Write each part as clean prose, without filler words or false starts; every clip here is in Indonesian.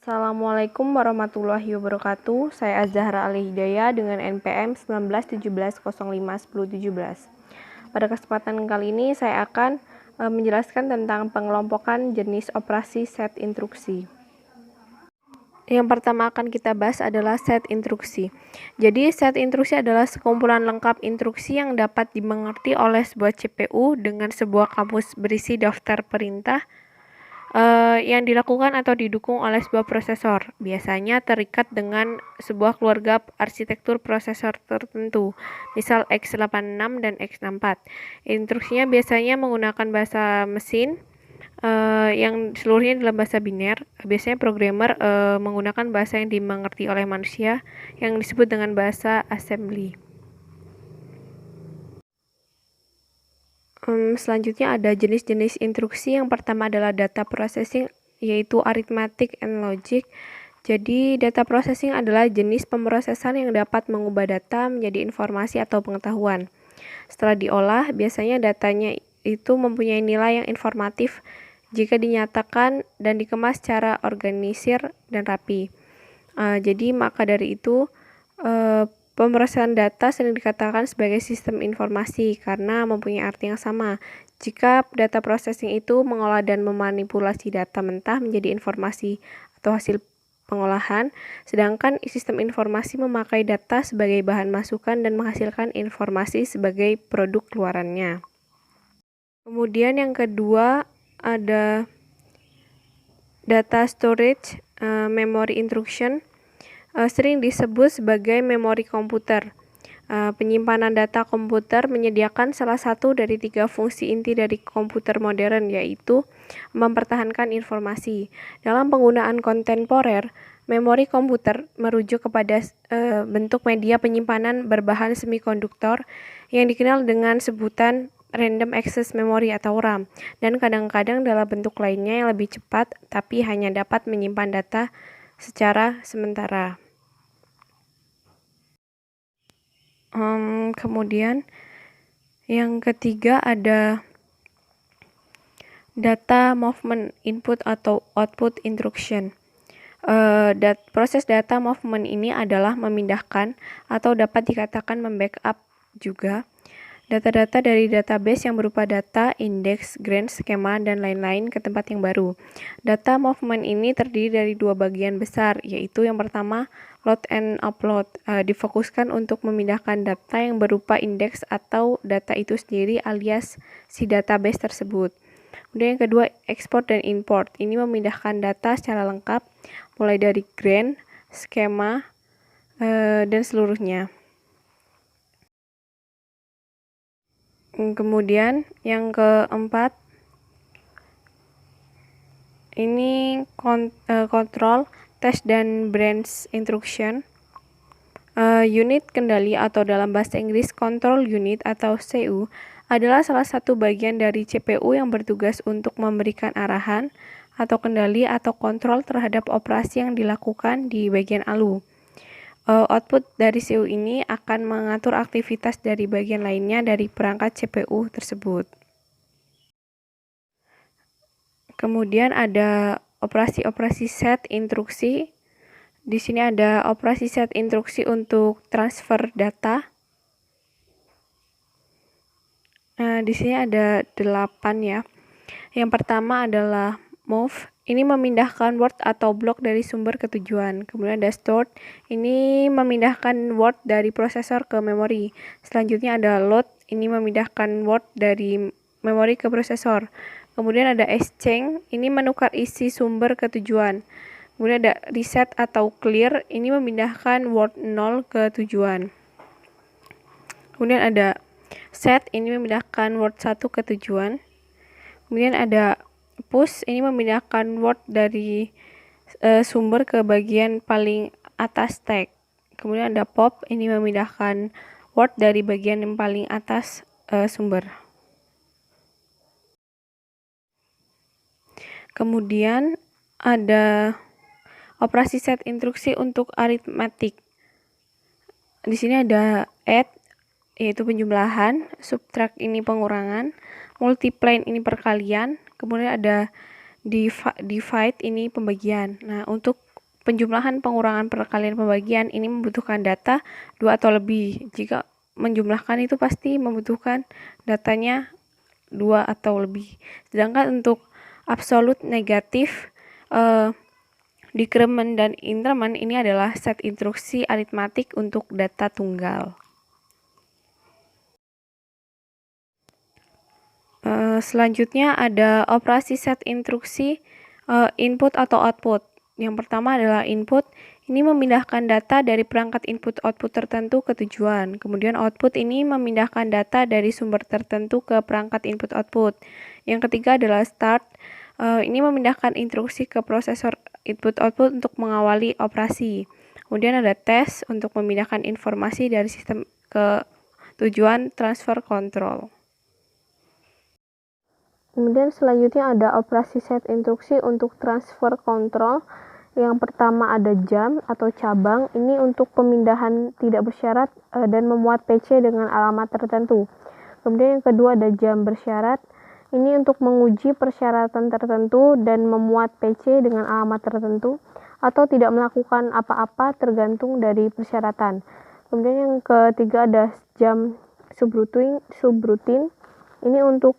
Assalamualaikum warahmatullahi wabarakatuh. Saya Az-Zahra Alihidayah dengan NPM 1917051017. Pada kesempatan kali ini saya akan menjelaskan tentang pengelompokan jenis operasi set instruksi. Yang pertama akan kita bahas adalah set instruksi. Jadi set instruksi adalah sekumpulan lengkap instruksi yang dapat dimengerti oleh sebuah CPU dengan sebuah kamus berisi daftar perintah yang dilakukan atau didukung oleh sebuah prosesor, biasanya terikat dengan sebuah keluarga arsitektur prosesor tertentu, misal x86 dan x64. Instruksinya biasanya menggunakan bahasa mesin yang seluruhnya dalam bahasa biner. Biasanya programmer menggunakan bahasa yang dimengerti oleh manusia yang disebut dengan bahasa assembly. Selanjutnya ada jenis-jenis instruksi. Yang pertama adalah data processing, yaitu arithmetic and logic. Jadi data processing adalah jenis pemrosesan yang dapat mengubah data menjadi informasi atau pengetahuan. Setelah diolah, biasanya datanya itu mempunyai nilai yang informatif jika dinyatakan dan dikemas secara organisir dan rapi. Jadi maka dari itu pemrosesan data sering dikatakan sebagai sistem informasi karena mempunyai arti yang sama. Jika data processing itu mengolah dan memanipulasi data mentah menjadi informasi atau hasil pengolahan, sedangkan sistem informasi memakai data sebagai bahan masukan dan menghasilkan informasi sebagai produk keluarannya. Kemudian yang kedua ada data storage, memory instruction. Sering disebut sebagai memori komputer. Penyimpanan data komputer menyediakan salah satu dari 3 fungsi inti dari komputer modern, yaitu mempertahankan informasi. Dalam penggunaan kontemporer, memori komputer merujuk kepada bentuk media penyimpanan berbahan semikonduktor yang dikenal dengan sebutan random access memory atau RAM, dan kadang-kadang dalam bentuk lainnya yang lebih cepat tapi hanya dapat menyimpan data secara sementara. Kemudian yang ketiga ada data movement input atau output instruction. Proses data movement ini adalah memindahkan atau dapat dikatakan membackup juga data-data dari database yang berupa data, indeks, grant, skema, dan lain-lain ke tempat yang baru. Data movement ini terdiri dari 2 bagian besar, yaitu yang pertama, load and upload. Difokuskan untuk memindahkan data yang berupa indeks atau data itu sendiri alias si database tersebut. Kemudian yang kedua, export dan import. Ini memindahkan data secara lengkap, mulai dari grant, skema, dan seluruhnya. Kemudian yang keempat, ini control, test, dan branch instruction. Unit kendali atau dalam bahasa Inggris control unit atau CU adalah salah satu bagian dari CPU yang bertugas untuk memberikan arahan atau kendali atau kontrol terhadap operasi yang dilakukan di bagian ALU. Output dari CU ini akan mengatur aktivitas dari bagian lainnya dari perangkat CPU tersebut. Kemudian ada operasi-operasi set instruksi. Di sini ada operasi set instruksi untuk transfer data. Di sini ada 8 ya. Yang pertama adalah move. Ini memindahkan word atau blok dari sumber ke tujuan. Kemudian ada stored. Ini memindahkan word dari prosesor ke memori. Selanjutnya ada load. Ini memindahkan word dari memori ke prosesor. Kemudian ada exchange. Ini menukar isi sumber ke tujuan. Kemudian ada reset atau clear. Ini memindahkan word 0 ke tujuan. Kemudian ada set. Ini memindahkan word 1 ke tujuan. Kemudian ada push, ini memindahkan word dari sumber ke bagian paling atas tag. Kemudian ada pop, ini memindahkan word dari bagian yang paling atas sumber. Kemudian ada operasi set instruksi untuk arithmetic. Di sini ada add, yaitu penjumlahan, subtract ini pengurangan, multiply ini perkalian, kemudian ada divide ini pembagian. Nah, untuk penjumlahan, pengurangan, perkalian, pembagian ini membutuhkan data 2 atau lebih. Jika menjumlahkan itu pasti membutuhkan datanya 2 atau lebih. Sedangkan untuk absolut, negatif, decrement dan increment ini adalah set instruksi aritmatik untuk data tunggal. Selanjutnya ada operasi set instruksi input atau output. Yang pertama adalah input. Ini memindahkan data dari perangkat input-output tertentu ke tujuan. Kemudian output ini memindahkan data dari sumber tertentu ke perangkat input-output. Yang ketiga adalah start. Ini memindahkan instruksi ke prosesor input-output untuk mengawali operasi. Kemudian ada test untuk memindahkan informasi dari sistem ke tujuan transfer control. Kemudian selanjutnya ada operasi set instruksi untuk transfer control. Yang pertama ada jump atau cabang, ini untuk pemindahan tidak bersyarat dan memuat PC dengan alamat tertentu. Kemudian yang kedua ada jump bersyarat, ini untuk menguji persyaratan tertentu dan memuat PC dengan alamat tertentu atau tidak melakukan apa-apa tergantung dari persyaratan. Kemudian yang ketiga ada jump subroutine, ini untuk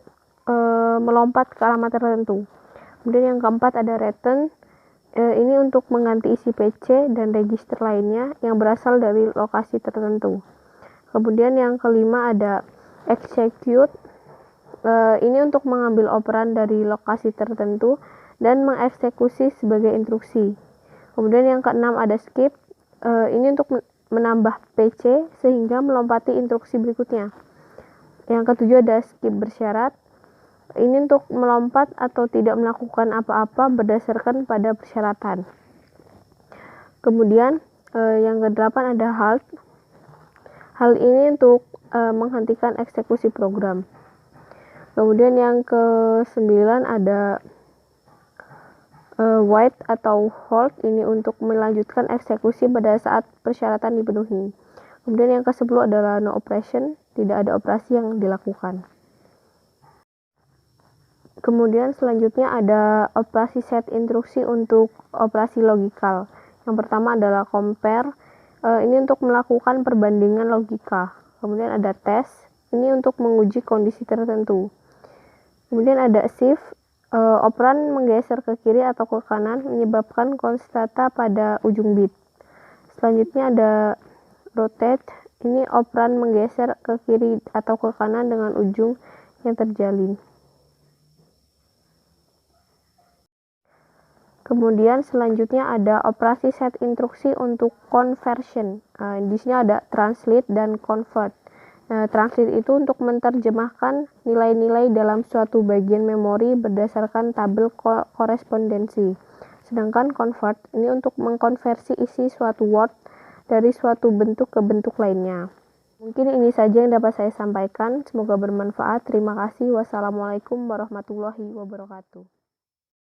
melompat ke alamat tertentu. Kemudian yang keempat ada return, ini untuk mengganti isi PC dan register lainnya yang berasal dari lokasi tertentu. Kemudian yang kelima ada execute, ini untuk mengambil operan dari lokasi tertentu dan mengeksekusi sebagai instruksi. Kemudian yang keenam ada skip, ini untuk menambah PC sehingga melompati instruksi berikutnya. Yang ketujuh ada skip bersyarat, ini untuk melompat atau tidak melakukan apa-apa berdasarkan pada persyaratan. Kemudian yang kedelapan ada halt. Hal ini untuk menghentikan eksekusi program. Kemudian yang ke-9 ada wait atau hold, ini untuk melanjutkan eksekusi pada saat persyaratan dipenuhi. Kemudian yang ke-10 adalah no operation, tidak ada operasi yang dilakukan. Kemudian selanjutnya ada operasi set instruksi untuk operasi logikal. Yang pertama adalah compare, ini untuk melakukan perbandingan logika. Kemudian ada test, ini untuk menguji kondisi tertentu. Kemudian ada shift, operan menggeser ke kiri atau ke kanan menyebabkan konstanta pada ujung bit. Selanjutnya ada rotate, ini operan menggeser ke kiri atau ke kanan dengan ujung yang terjalin. Kemudian selanjutnya ada operasi set instruksi untuk conversion. Di sini ada translate dan convert. Translate itu untuk menerjemahkan nilai-nilai dalam suatu bagian memori berdasarkan tabel korespondensi. Sedangkan convert ini untuk mengkonversi isi suatu word dari suatu bentuk ke bentuk lainnya. Mungkin ini saja yang dapat saya sampaikan. Semoga bermanfaat. Terima kasih. Wassalamualaikum warahmatullahi wabarakatuh.